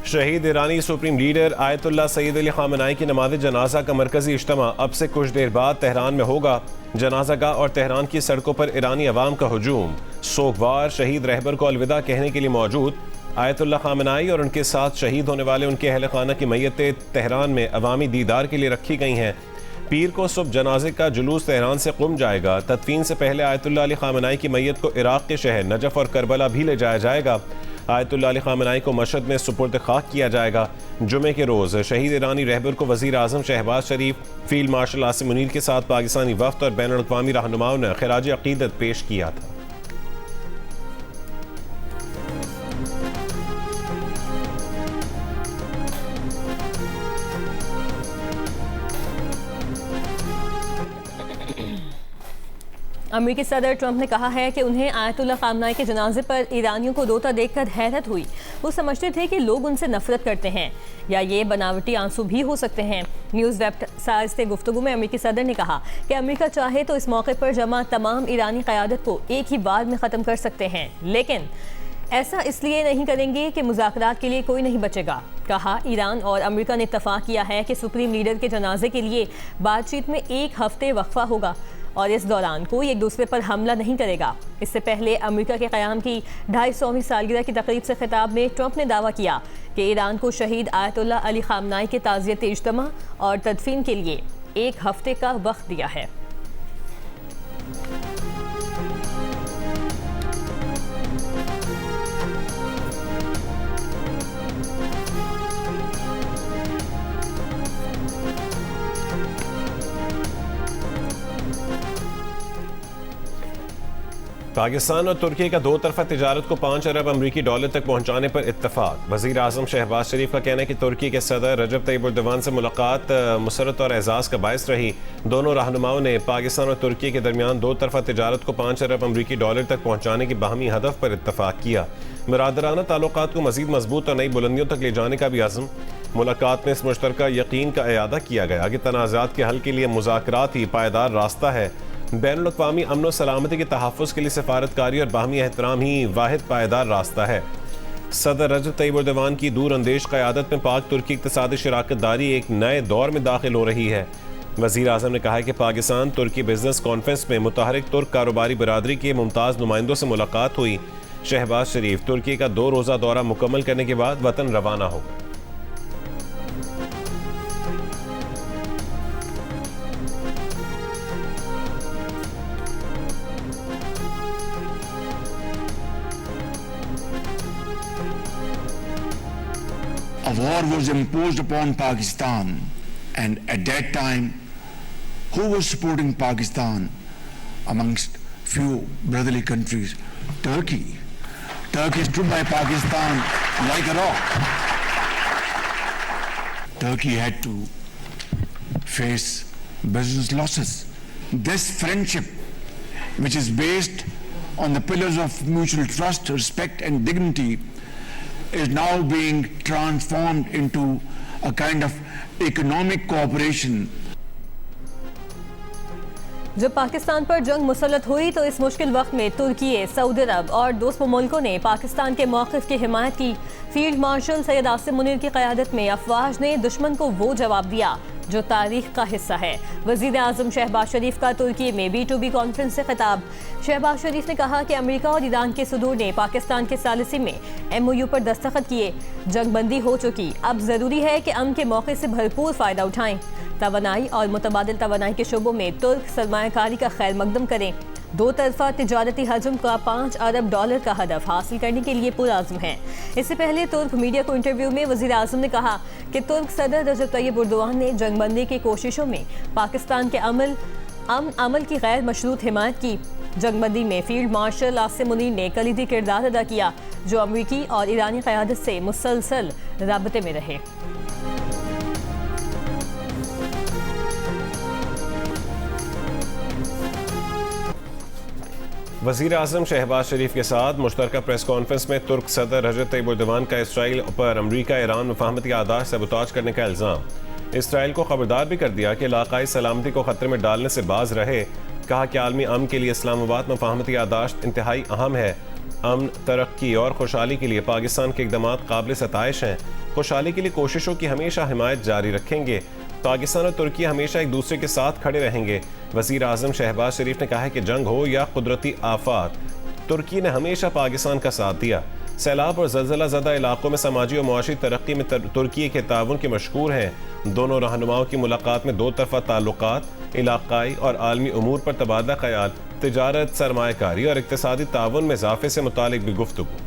शहीद ईरानी supreme leader Ayatollah Sayyid Ali Khamenei की नमाज जनाजा का मरकजी इज्तिमा अब से कुछ देर बाद तेहरान में होगा। जनाजागाह और तेहरान की सड़कों पर ईरानी अवाम का हुजूम। सोगवार शहीद रहबर को अलविदा कहने के लिए मौजूद आयतुल्लाह खामेनी और उनके साथ शहीद होने वाले उनके अहल खाना की मैयतें तेहरान में अवामी दीदार के लिए रखी गई हैं। पीर को सुबह जनाजे का जुलूस तेहरान से कुम जाएगा। तदफीन से पहले आयतुल्लाह अली खामेनी की मैयत को इराक के शहर नजफ और करबला भी ले जाया जाएगा। आयतुल्लाह अली खामेनी को मशहद में सुपुर्द खाक किया जाएगा। जुमे के रोज़ शहीद ईरानी रहबर को वज़ीर आज़म शहबाज शरीफ, फील्ड मार्शल आसिम मुनीर के साथ पाकिस्तानी वफ़द और बैनुल अक़वामी रहनुमाओं ने ख़िराज अक़ीदत पेश किया था। अमेरिकी सदर ट्रंप ने कहा है कि उन्हें आयतुल्लाह खामेनी के जनाजे पर ईरानियों को रोता देखकर हैरत हुई। वो समझते थे कि लोग उनसे नफरत करते हैं या ये बनावटी आंसू भी हो सकते हैं। न्यूज़ वेबसाइट से गुफ्तगू में अमेरिकी सदर ने कहा कि अमेरिका चाहे तो इस मौके पर जमा तमाम ईरानी क़यादत को एक ही बार में ख़त्म कर सकते हैं, लेकिन ऐसा इसलिए नहीं करेंगे कि मुज़ाकरात के लिए कोई नहीं बचेगा। कहा, ईरान और अमेरिका ने इत्तफाक किया है कि सुप्रीम लीडर के जनाजे के लिए बातचीत में 1 हफ्ते वक्फा होगा और इस दौरान कोई एक दूसरे पर हमला नहीं करेगा। इससे पहले अमेरिका के क़याम की 250वीं सालगिरह की तकरीब से खिताब में ट्रंप ने दावा किया कि ईरान को शहीद आयतुल्लाह अली खामेनी के ताज़ियत इज्तिमा और तदफीन के लिए 1 हफ्ते का वक्त दिया है। पाकिस्तान और तुर्की का 2 तरफा तिजारत को 5 अरब अमरीकी डॉलर तक पहुंचाने पर इत्तफाक। वज़ीर आज़म शहबाज शरीफ का कहना है कि तुर्की के सदर रजब तय्यिब एर्दोगान से मुलाकात मुसरत और एजाज़ का बायस रही। दोनों रहनुमाओं ने पाकिस्तान और तुर्की के दरमियान 2 तरफा तिजारत को 5 अरब अमरीकी डॉलर तक पहुँचाने की बाहमी हदफ पर इत्तफाक किया। मुरादराना ताल्लुकात को मज़ीद मजबूत और नई बुलंदियों तक ले जाने का भी अज़्म। मुलाकात में इस मुश्तरका यकीन का इयादा किया गया कि तनाज़ात के हल के लिए मुज़ाकरात ही पायदार रास्ता है। बैनुल अक़वामी अमन व सलामती के तहफ़्फ़ुज़ के लिए सिफारतकारी और बाहमी एहतराम ही वाहिद पायदार रास्ता है। सदर रजब तय्यिब एर्दोगान की दूर अंदेश क़यादत में पाक तुर्की इक़्तिसादी शराकतदारी एक नए दौर में दाखिल हो रही है। वज़ीर आज़म ने कहा है कि पाकिस्तान तुर्की बिजनेस कॉन्फ्रेंस में मुतहरिक तुर्क कारोबारी बरादरी के मुमताज़ नुमाइंदों से मुलाकात हुई। शहबाज शरीफ तुर्की का 2 रोज़ा दौरा मुकम्मल करने के बाद वतन रवाना होगा। A war was imposed upon Pakistan, and at that time, who was supporting Pakistan amongst few brotherly countries? Turkey. Turkey stood by Pakistan like a rock. Turkey had to face business losses. This friendship, which is based on the pillars of mutual trust, respect and dignity, is now being transformed into a kind of economic cooperation. जब पाकिस्तान पर जंग मुसल्लत हुई तो इस मुश्किल वक्त में तुर्की, Saudi अरब और दोस्त मुल्कों ने पाकिस्तान के मौक़िफ़ की हिमायत की। फील्ड मार्शल सैयद आसिम मुनीर की क़यादत में अफवाज ने दुश्मन को वो जवाब दिया जो तारीख का हिस्सा है। वज़ीर आज़म शहबाज शरीफ का तुर्की में B2B कॉन्फ्रेंस से खिताब। शहबाज शरीफ ने कहा कि अमेरिका और ईरान के सदूर ने पाकिस्तान के सालिसी में MOU पर दस्तखत किए। जंग बंदी हो चुकी, अब ज़रूरी है कि अमन के मौके से भरपूर फ़ायदा उठाएं। तवानाई और मुतबादिल तवानाई के शोबों में तुर्क सरमायाकारी का खैर मकदम करें। 2 तरफा तिजारती हजम का 5 अरब डॉलर का हदफ हासिल करने के लिए पुरअज़्म है। इससे पहले तुर्क मीडिया को इंटरव्यू में वज़ीर आज़म ने कहा कि तुर्क सदर रजब तय्यिब एर्दोगान ने जंगबंदी की कोशिशों में पाकिस्तान के अमल की गैर मशरूत हिमायत की। जंगबंदी में फील्ड मार्शल आसिम मुनीर ने कलीदी किरदार अदा किया, जो अमरीकी और ईरानी क़यादत से मुसलसल राबते में रहे। वज़ीर आज़म शहबाज शरीफ के साथ मुश्तरका प्रेस कॉन्फ्रेंस में तुर्क सदर रजब तय्यिब एर्दोगान का इसराइल पर अमरीका ईरान मुफाहमती आदाश सबूताज करने का इल्ज़ाम। इसराइल को खबरदार भी कर दिया कि इलाक़ाई सलामती को ख़तरे में डालने से बाज रहे। कहा कि आलमी अमन के लिए इस्लामाबाद मुफाहमती आदाश इंतहाई अहम है। अमन, तरक्की और खुशहाली के लिए पाकिस्तान के इक़दाम काबिल सताइश हैं। खुशहाली के लिए कोशिशों की हमेशा हिमायत जारी रखेंगे। पाकिस्तान और तुर्की हमेशा एक दूसरे के साथ खड़े रहेंगे। वज़ीर आज़म शहबाज शरीफ ने कहा है कि जंग हो या कुदरती आफात, तुर्की ने हमेशा पाकिस्तान का साथ दिया। सैलाब और ज़लज़ला ज़दा इलाकों में समाजी और मुआशी तरक्की में तुर्की के ताउन के मशहूर हैं। दोनों रहनुमाओं की मुलाकात में दो तरफ़ा ताल्लुकात, इलाक़ाई और आलमी उमूर पर तबादला ख़याल, तिजारत, सरमायाकारी और इक़्तिसादी ताउन में इज़ाफ़े से मुतालिक भी गुफ्तगू।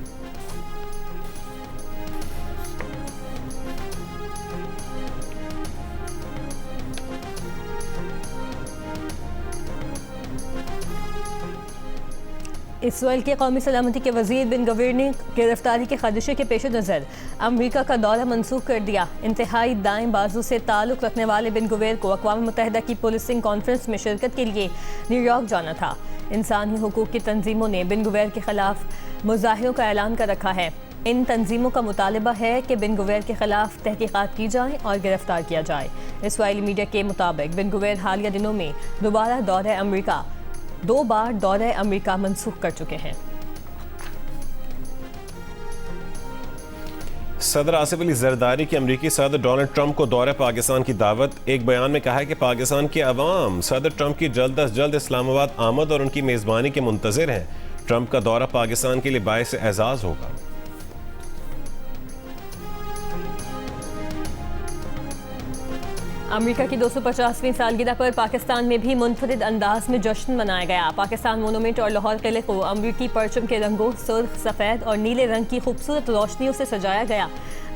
इसराइल के कौमी सलामती के वज़ीर बिन गवीर ने गिरफ्तारी के खदशे के पेश नज़र अमरीका का दौरा मनसूख कर दिया। इंतहाई दाएं बाजू से ताल्लुक़ रखने वाले बिन गवीर को अक़वाम मुत्तहिदा की पुलिसिंग कॉन्फ्रेंस में शिरकत के लिए न्यूयॉर्क जाना था। इंसानी हुकूक़ की तंजीमों ने बिन गवीर के खिलाफ मुज़ाहिरों का ऐलान कर रखा है। इन तंजीमों का मुतालबा है कि बिन गवीर के खिलाफ तहकीकात की जाए और गिरफ्तार किया जाए। इसराइली मीडिया के मुताबिक बिन गवीर हालिया दिनों में दोबारा दौरे अमरीका 2 बार दौरे अमरीका मनसूख कर चुके हैं। सदर आसिफ अली जरदारी की अमरीकी सदर डोनाल्ड ट्रंप को दौरे पाकिस्तान की दावत। एक बयान में कहा है कि पाकिस्तान के अवाम सदर ट्रंप की जल्द अज जल्द इस्लामाबाद आमद और उनकी मेज़बानी के मुंतज़िर हैं। ट्रंप का दौरा पाकिस्तान के लिए बाइस एजाज़ होगा। अमेरिका की 250वीं सालगिरह पर पाकिस्तान में भी मुनफरिद अंदाज में जश्न मनाया गया। पाकिस्तान मोनूमेंट और लाहौर किले को अमरीकी परचम के रंगों सुर्ख, सफ़ेद और नीले रंग की खूबसूरत रोशनियों से सजाया गया।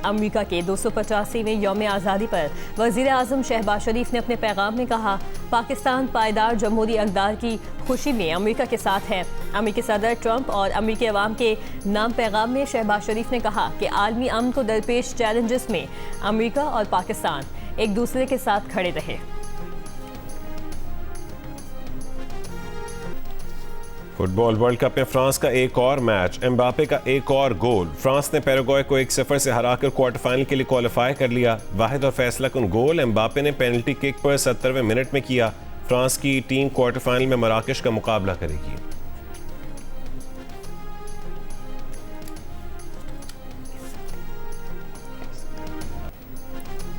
अमेरिका के 285वें यौम आज़ादी पर वज़ीर आज़म शहबाज शरीफ ने अपने पैगाम में कहा, पाकिस्तान पायदार जमहूरी अक़दार की खुशी में अमेरिका के साथ है। अमेरिकी सदर ट्रंप और अमेरिकी अवाम के नाम पैगाम में शहबाज शरीफ ने कहा कि आलमी अमन को दरपेश चैलेंजेस में अमेरिका और पाकिस्तान एक दूसरे के साथ खड़े रहे। फुटबॉल वर्ल्ड कप में फ्रांस का एक और मैच, एम्बापे का एक और गोल। फ्रांस ने पैराग्वे को 1-0 से हराकर क्वार्टर फाइनल के लिए क्वालिफाई कर लिया। वाहिद और फैसला कुन गोल एम्बापे ने पेनल्टी किक पर 70वें मिनट में किया। फ्रांस की टीम क्वार्टर फाइनल में मराकश का मुकाबला करेगी।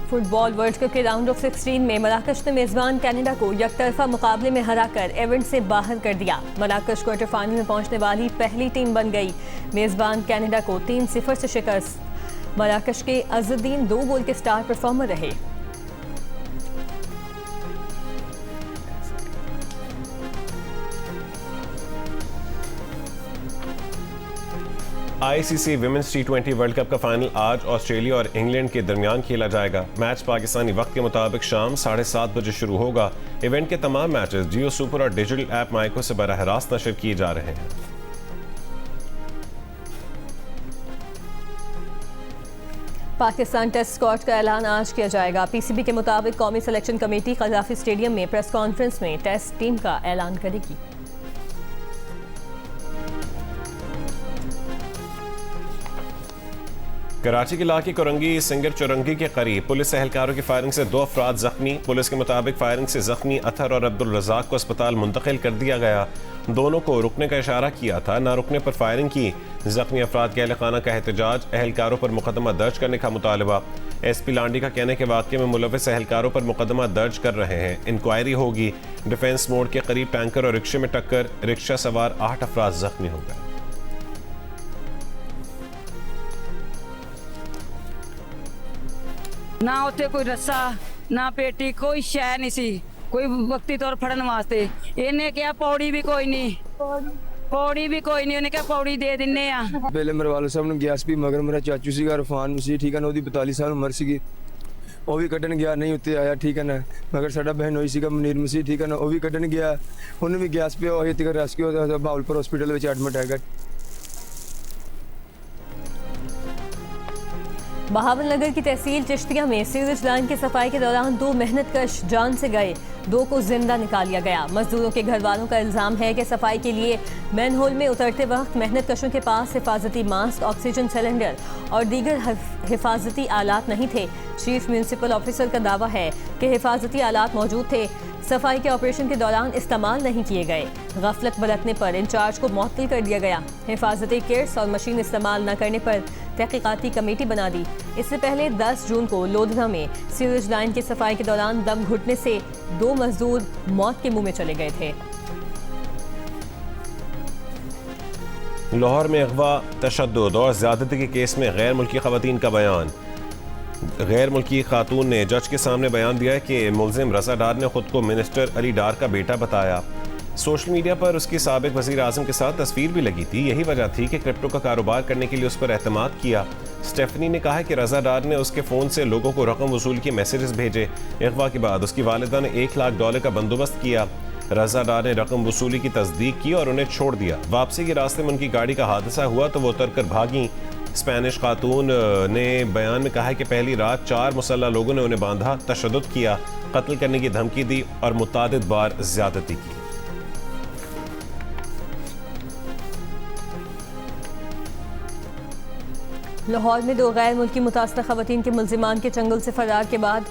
फुटबॉल वर्ल्ड कप के राउंड ऑफ 16 में मराकश ने मेज़बान कनाडा को यकतरफा मुकाबले में हराकर इवेंट से बाहर कर दिया। मराकश क्वार्टर फाइनल में पहुंचने वाली पहली टीम बन गई। मेज़बान कनाडा को 3-0 से शिकस्त। मराकश के अज़ुद्दीन 2 गोल के स्टार परफॉर्मर रहे। ICC women's T20 world cup का फाइनल आज ऑस्ट्रेलिया और इंग्लैंड के दरमियान खेला जाएगा। मैच पाकिस्तानी वक्त के मुताबिक शाम 7:30 बजे शुरू होगा। इवेंट के तमाम मैचेस जियो सुपर और डिजिटल ऐप माइको से बराह रास्त नशर किए जा रहे हैं। पाकिस्तान टेस्ट स्क्वाड का ऐलान आज किया जाएगा। पीसीबी के मुताबिक कौमी सिलेक्शन कमेटी कज़ाफ़ी स्टेडियम में प्रेस कॉन्फ्रेंस में टेस्ट टीम का ऐलान करेगी। कराची के इलाके कोरंगी सिंगर चौरंगी के करीब पुलिस एहलकारों की फायरिंग से 2 अफराद जख्मी। पुलिस के मुताबिक फायरिंग से जख्मी अतहर और अब्दुल रज़ाक को अस्पताल मुंतकिल कर दिया गया। दोनों को रुकने का इशारा किया था, ना रुकने पर फायरिंग की। जख्मी अफराद के अहलखाना का एहतजाज, एहलकारों पर मुकदमा दर्ज करने का मुतालबा। SP लांडी का कहना है कि वाक़े में मुलविस एहलकारों पर मुकदमा दर्ज कर रहे हैं, इंक्वायरी होगी। डिफेंस मोड़ के करीब टैंकर और रिक्शे में टक्कर, रिक्शा सवार 8 अफराद जख्मी हो गए। ना उत्थे कोई रस्सा ना पेटी कोई शै नहीं सी, कोई वक्ती तौर फड़न वास्ते। इन्हें क्या पौड़ी भी कोई नहीं, पौड़ी भी कोई नहीं, उन्हें क्या पौड़ी दे दिन्ने आ। पहले मेरे वाले साहब ने गैस भी मगर मेरा चाचू सी इरफान मसीह ठीक है ना, 42 साल उम्र सी, वो भी कटन गया नहीं उत्ते आया ठीक है ना। मगर साडा बहन होई सी मनीर मसीह ठीक है ना, वो भी कटन गया, उन्हें भी गैस पे होई तक रेस्क्यू भावलपुर हॉस्पिटल में एडमिट है। बहावलनगर की तहसील चिश्तिया में सीवरेज लाइन की सफाई के दौरान 2 मेहनतकश जान से गए, 2 को जिंदा निकाल लिया गया। मजदूरों के घर वालों का इल्जाम है कि सफाई के लिए मैनहोल में उतरते वक्त मेहनतकशों के पास हिफाजती मास्क, ऑक्सीजन सिलेंडर और दीगर हिफाजती आलात नहीं थे। चीफ म्यूनसिपल ऑफिसर का दावा है कि हिफाजती आलात मौजूद थे। सफाई के ऑपरेशन के दौरान इस्तेमाल नहीं किए गए। गफलत बरतने पर इंचार्ज को मुअत्तल कर दिया गया। हिफाजती किट्स और मशीन इस्तेमाल न करने पर तहकीकाती कमेटी बना दी। इससे पहले 10 जून को लोधरा में सीवरेज लाइन की सफाई के दौरान दम घुटने से 2 मजदूर मौत के मुंह में चले गए थे। लाहौर में अगवा, तशद्दुद और ज़्यादती के केस में गैर मुल्की ख़वातीन का बयान। गैर मुल्की खातून ने जज के सामने बयान दिया कि मुलजिम रज़ा डार ने खुद को मिनिस्टर अली डार का बेटा बताया। सोशल मीडिया पर उसकी साबिक वज़ीर आज़म के साथ तस्वीर भी लगी थी। यही वजह थी कि क्रिप्टो का कारोबार करने के लिए उस पर एतमाद किया। स्टेफनी ने कहा कि रज़ा डार ने उसके फ़ोन से लोगों को रकम वसूल के मैसेजेस भेजे। अगवा के बाद उसकी वालिदा ने $1 लाख का बंदोबस्त किया। रज़ा डार ने रकम वसूली की तस्दीक की और उन्हें छोड़ दिया। वापसी के रास्ते में उनकी गाड़ी का हादसा हुआ तो वो उतर कर भागी। स्पेनिश खातून ने बयान में कहा कि पहली रात 4 मुसल्लह लोगों ने उन्हें बांधा, तशद्दुद किया, कत्ल करने की धमकी दी और मुतादिद बार ज्यादती की। लाहौर में 2 गैर मुल्की मुतासर खवातीन के मुल्जिमान के चंगुल से फरार के बाद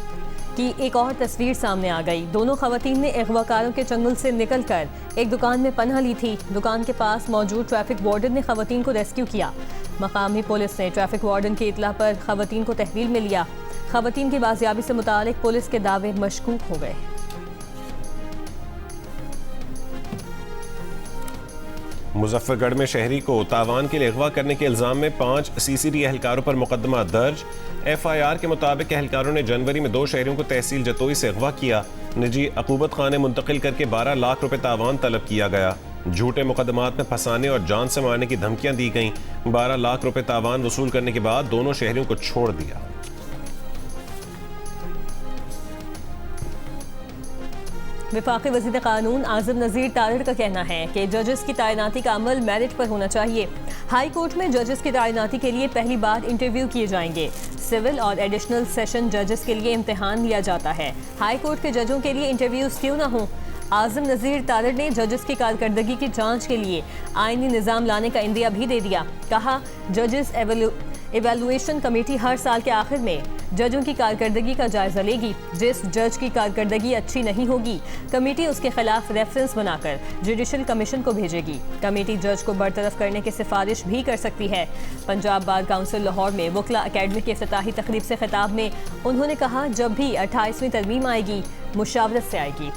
की एक और तस्वीर सामने आ गई। दोनों खवातीन ने अगवाकारों के चंगुल से निकलकर एक दुकान में पनाह ली थी। दुकान के पास मौजूद ट्रैफिक वार्डन ने खवातीन को रेस्क्यू किया। मकामी पुलिस ने ट्रैफिक वार्डन की इतला पर खवातीन को तहवील में लिया। खवातीन की बाजियाबी से मुतालिक पुलिस के दावे मशकूक हो गए। मुजफ्फरगढ़ में शहरी को तावान के लिए अगवा करने के इल्जाम में 5 CCD एहलकारों पर मुकदमा दर्ज। FIR के मुताबिक एहलकारों ने जनवरी में 2 शहरियों को तहसील जतोई से अगवा किया। निजी अकूबत खाने मुंतकिल करके 12 लाख रुपए तावान तलब किया गया। झूठे मुकदमात में फंसाने और जान से मारने की धमकियां दी गईं। 12 लाख रुपए तावान वसूल करने के बाद दोनों शहरियों को छोड़ दिया। वफाकी वज़ीर कानून आज़म नज़ीर तारड़ का कहना है कि जजेस की तैनाती का अमल मेरिट पर होना चाहिए। हाई कोर्ट में जजेस की तैनाती के लिए पहली बार इंटरव्यू किए जाएंगे। सिविल और एडिशनल सेशन जजेस के लिए इम्तिहान लिया जाता है। हाई कोर्ट के जजों के लिए इंटरव्यूज क्यों ना हो। आज़म नज़ीर तारड़ ने जजेस की कारकर्दगी की जांच के लिए आईनी निज़ाम लाने का इंदिया भी दे दिया। कहा, जजेस एवेलुएशन कमेटी हर साल के आखिर में जजों की कारकर्दगी का जायजा लेगी। जिस जज की कारकर्दगी अच्छी नहीं होगी, कमेटी उसके खिलाफ रेफरेंस बनाकर जुडिशल कमीशन को भेजेगी। कमेटी जज को बरतरफ करने की सिफारिश भी कर सकती है। पंजाब बार काउंसिल लाहौर में वकला अकेडमी की इफ्तिताही तकरीब से खिताब में उन्होंने कहा, जब भी 28वीं तरमीम आएगी मुशावरत से आएगी।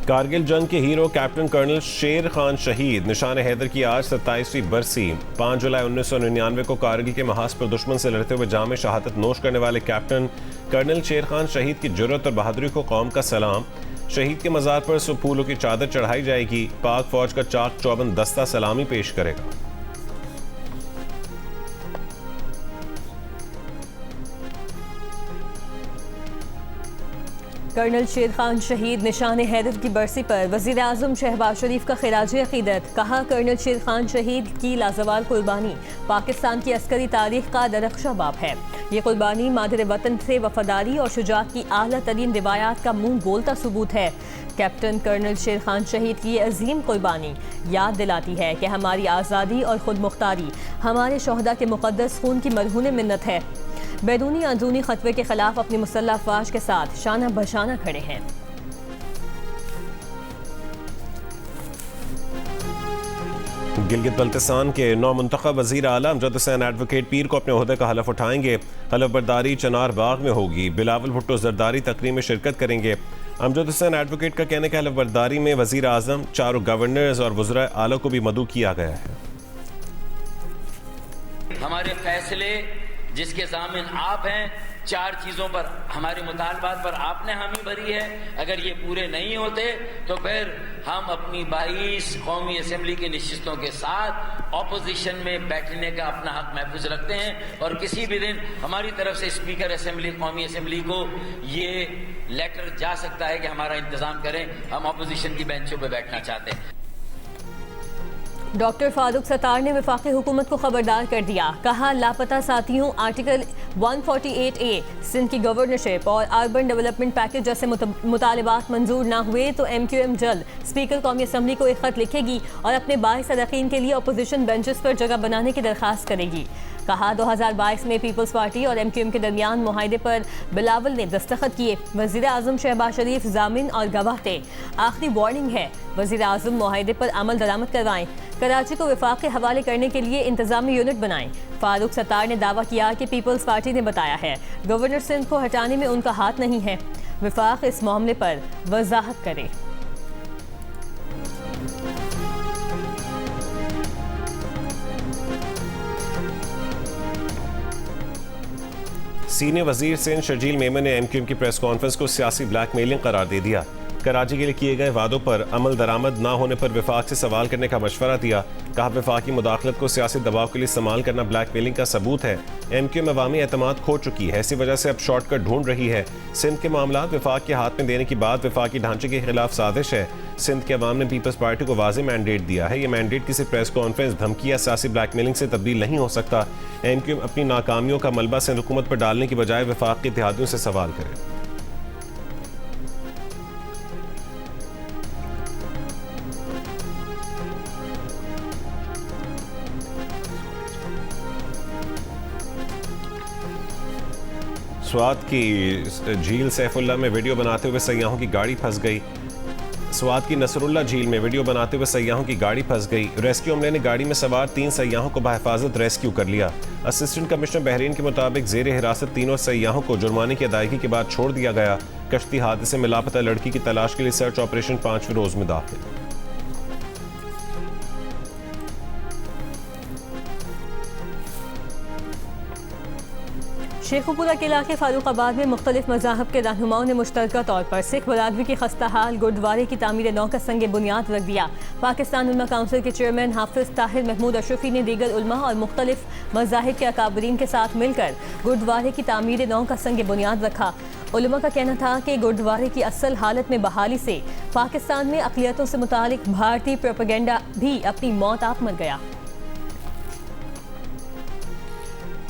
कारगिल जंग के हीरो कैप्टन कर्नल शेर खान शहीद। निशान हैदर की आज 27वीं बरसी। 5 जुलाई 1999 को कारगिल के महाज पर दुश्मन से लड़ते हुए जाम शहादत नोश करने वाले कैप्टन कर्नल शेर खान शहीद की जुर्रत और बहादुरी को कौम का सलाम। शहीद के मज़ार पर सुबह फूलों की चादर चढ़ाई जाएगी। पाक फौज का चाक चौबंद दस्ता सलामी पेश करेगा। कर्नल शेर खान शहीद निशान हैदर की बरसी पर वज़ीर आज़म शहबाज शरीफ का खिराज अक़ीदत। कहा, कर्नल शेर खान शहीद की लाजवाल कुर्बानी पाकिस्तान की अस्करी तारीख का दरख्शा बाब है। ये कुर्बानी मादर वतन से वफादारी और शुजाअत की आला तरीन रिवायात का मुंह बोलता सबूत है। कैप्टन कर्नल शेर खान शहीद की अजीम कुर्बानी याद दिलाती है कि हमारी आज़ादी और खुद मुख्तारी हमारे शोहदा के मुक़द्दस खून की मरहून मिन्नत है। बैरूनी अंदरूनी खतवे के खिलाफ अपनी मुसल्लह अफवाज के साथ शाना बशाना खड़े हैं। गिलगित बल्तिस्तान के नौ मुंतखब वज़ीर आला अमजद हुसैन एडवोकेट पीर को अपने ओहदे का हलफ उठाएंगे। हलफ बर्दारी चनार बाग में होगी। बिलावल भुट्टो जरदारी तकरीब में शिरकत करेंगे। अमजद हुसैन एडवोकेट का कहने के हलफ बर्दारी में वज़ीर आज़म, 4 गवर्नर्स और वज़राए आला को भी मदऊ किया गया है। हमारे फैसले जिसके ज़ामिन आप हैं, 4 चीज़ों पर हमारे मुतालबात पर आपने हामी भरी है। अगर ये पूरे नहीं होते तो फिर हम अपनी 22 कौमी असम्बली की नशिस्तों के साथ ऑपोजिशन में बैठने का अपना हक महफूज रखते हैं। और किसी भी दिन हमारी तरफ से स्पीकर असम्बली, कौमी असम्बली को ये लेटर जा सकता है कि हमारा इंतज़ाम करें, हम ऑपोजिशन की बेंचों पर बैठना चाहते हैं। डॉक्टर फारूक सत्तार ने वफाकी हुकूमत को खबरदार कर दिया। कहा, लापता साथियों आर्टिकल 148A सिंध की गवर्नरशिप और अर्बन डेवलपमेंट पैकेज जैसे मुतालबात मंजूर ना हुए तो MQM जल्द स्पीकर कौमी असम्बली को एक खत लिखेगी और अपने बाइस अरकान के लिए अपोजिशन बेंचेस पर जगह बनाने की दरख्वास्त करेगी। कहा, 2022 में पीपल्स पार्टी और MQM के दरमियान मुआहदे पर बिलावल ने दस्तखत किए। वज़ीर आज़म शहबाज शरीफ जामिन और गवाह थे। आखिरी वार्निंग है, वज़ीर आज़म मुआहदे पर अमल दरामद करवाएं। कराची को विफाक के हवाले करने के लिए इंतजामी यूनिट बनाएं। फारूक सत्तार ने दावा किया कि पीपल्स पार्टी ने बताया है गवर्नर सिंध को हटाने में उनका हाथ नहीं है। विफाक इस मामले पर वजाहत करे। सीनियर वजीर सिंध शर्जील मेमन ने MQM की प्रेस कॉन्फ्रेंस को सियासी ब्लैकमेलिंग करार दे दिया। कराची के लिए किए गए वादों पर अमल दरामद न होने पर विफाक से सवाल करने का मशवरा दिया। कहा, विफाक की मुदाखलत को सियासी दबाव के लिए इस्तेमाल करना ब्लैकमेलिंग का सबूत है। MQM अवामी एतमाद खो चुकी है, इसी वजह से अब शॉर्टकट ढूंढ रही है। सिंध के मामला विफाक के हाथ में देने की बात विफाकी ढांचे के खिलाफ साजिश है। सिंध के अवाम ने पीपल्स पार्टी को वाज़ेह मैंडेट दिया है। ये मैंडेट किसी प्रेस कॉन्फ्रेंस, धमकी या सियासी ब्लैकमेलिंग से तब्दील नहीं हो सकता। MQM अपनी नाकामियों का मलबा सिंध हुकूमत पर डालने की बजाय विफाक के इत्तेहादियों से सवाल करे। स्वात की झील सैफुल्ला में वीडियो बनाते हुए सयाहों की गाड़ी फंस गई। स्वात की नसरुल्ला झील में वीडियो बनाते हुए सयाहों की गाड़ी फंस गई। रेस्क्यू अमले ने गाड़ी में सवार 3 सयाहों को बहिफाजत रेस्क्यू कर लिया। असिस्टेंट कमिश्नर बहरीन के मुताबिक जेर हिरासत तीनों सयाहों को जुर्माने की अदायगी के बाद छोड़ दिया गया। कश्ती हादसे में लापता लड़की की तलाश के लिए सर्च ऑपरेशन 5वें रोज में दाखिल। शेखुपुरा के इलाके फारूकाबाद में मुख्तलिफ मज़ाहब के रहनुमाओं ने मुश्तरका तौर पर सिख बरादरी की खस्ता हाल गुरुद्वारे की तामीर नौ का संग बुनियाद रख दिया। पाकिस्तान उलमा काउंसिल के चेयरमैन हाफिज ताहिर महमूद अशरफी ने दीगर उलमा और मुख्तलिफ मज़ाहिब के अकाबरीन के साथ मिलकर गुरुद्वारे की तामीर नौ का संग बुनियाद रखा। उलमा का कहना था कि गुरुद्वारे की असल हालत में बहाली से पाकिस्तान में अक़लियतों से मुतालिक भारतीय प्रोपेगेंडा भी अपनी मौत आप मर गया।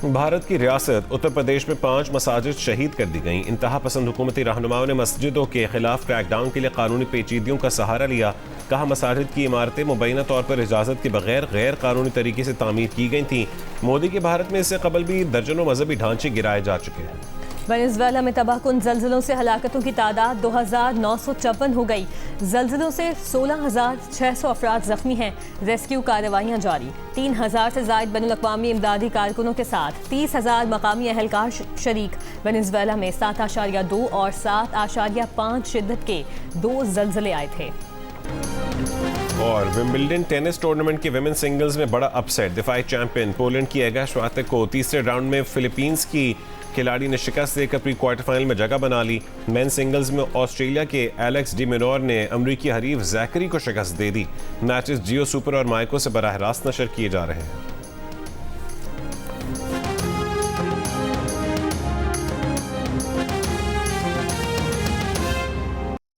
भारत की रियासत उत्तर प्रदेश में 5 मसाजिद शहीद कर दी गईं। इंतहा पसंद हुकूमती रहनुमाओं ने मस्जिदों के खिलाफ क्रैकडाउन के लिए कानूनी पेचीदगियों का सहारा लिया। कहा, मसाजिद की इमारतें मुबैना तौर पर इजाज़त के बगैर गैर कानूनी तरीके से तामीर की गई थीं। मोदी के भारत में इससे कबल भी दर्जनों मजहबी ढांचे गिराए जा चुके हैं। वेनेज़ुएला में तबाहकुन ज़ल्ज़लों से हलाकतों की तादाद 2954 हो गई। ज़ल्ज़लों से 16,600 अफराद जख्मी हैं। रेस्क्यू कार्रवाइयाँ जारी। 3,000 से ज़ायद बैनुल-अक़वामी इमदादी कारकुनों के साथ 30,000 मकामी अहलकार शरीक। वेनेज़ुएला में 7.2 और 7.5 शिद्दत के 2 ज़ल्ज़ले आए थे। और विंबलडन टेनिस टूर्नामेंट के विमेन सिंगल्स में बड़ा अपसेट। दिफाई चैंपियन पोलैंड की एगा श्वातेक को तीसरे राउंड में फिलीपींस की खिलाड़ी ने शिकस्त देकर प्री क्वार्टर फाइनल में जगह बना ली। मेन सिंगल्स में ऑस्ट्रेलिया के एलेक्स डी मिनोर ने अमरीकी हरीफ जैकरी को शिकस्त दे दी। मैचेस जियो सुपर और माइको से बराह रास्त नशर किए जा रहे हैं।